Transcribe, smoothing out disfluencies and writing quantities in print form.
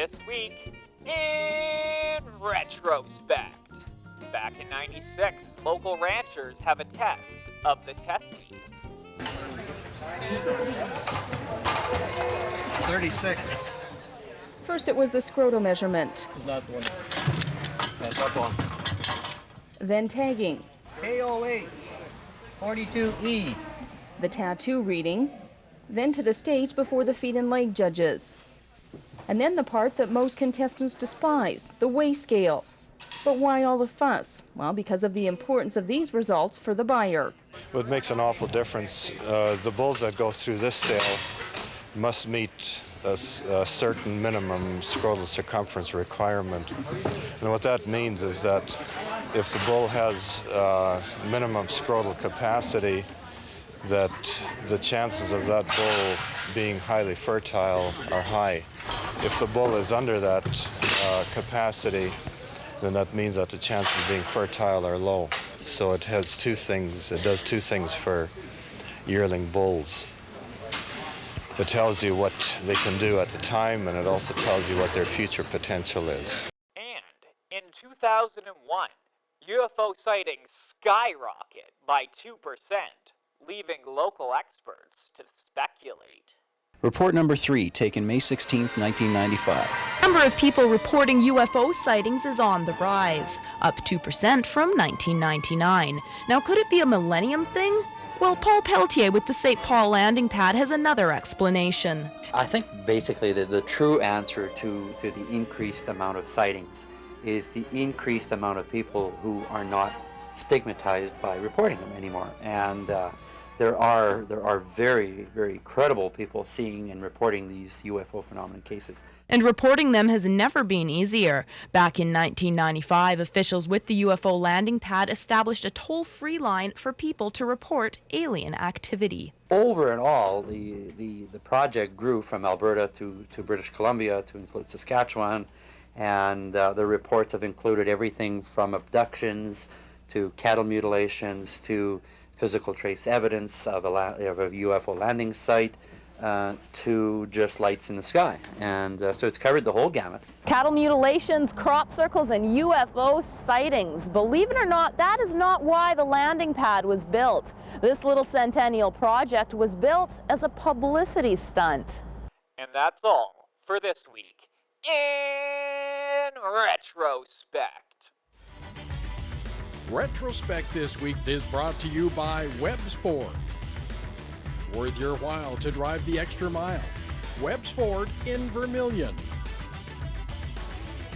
This week in Retrospect. Back in '96, local ranchers have a test of the testes. 36. First it was the scrotal measurement. Is not the one. Pass up on. Then tagging. KOH 42E. The tattoo reading. Then to the stage before the feet and leg judges. And then the part that most contestants despise, the weigh scale. But why all the fuss? Well, because of the importance of these results for the buyer. What makes an awful difference, the bulls that go through this sale must meet a certain minimum scrotal circumference requirement. And what that means is that if the bull has minimum scrotal capacity, that the chances of that bull being highly fertile are high. If the bull is under that capacity, then that means that the chances of being fertile are low. So it has two things. It does two things for yearling bulls. It tells you what they can do at the time, and it also tells you what their future potential is. And in 2001, UFO sightings skyrocket by 2%, leaving local experts to speculate. Report number 3, taken May 16, 1995. The number of people reporting UFO sightings is on the rise, up 2% from 1999. Now, could it be a millennium thing? Well, Paul Pelletier with the St. Paul landing pad has another explanation. I think basically the true answer to the increased amount of sightings is the increased amount of people who are not stigmatized by reporting them anymore. And there are very, very credible people seeing and reporting these UFO phenomenon cases. And reporting them has never been easier. Back in 1995, officials with the UFO landing pad established a toll-free line for people to report alien activity. Over and all, the project grew from Alberta to British Columbia to include Saskatchewan, and the reports have included everything from abductions to cattle mutilations to physical trace evidence of a UFO landing site to just lights in the sky. And so it's covered the whole gamut. Cattle mutilations, crop circles, and UFO sightings. Believe it or not, that is not why the landing pad was built. This little centennial project was built as a publicity stunt. And that's all for this week in Retrospect. Retrospect this week is brought to you by Webb's Ford. Worth your while to drive the extra mile. Webb's Ford in Vermilion.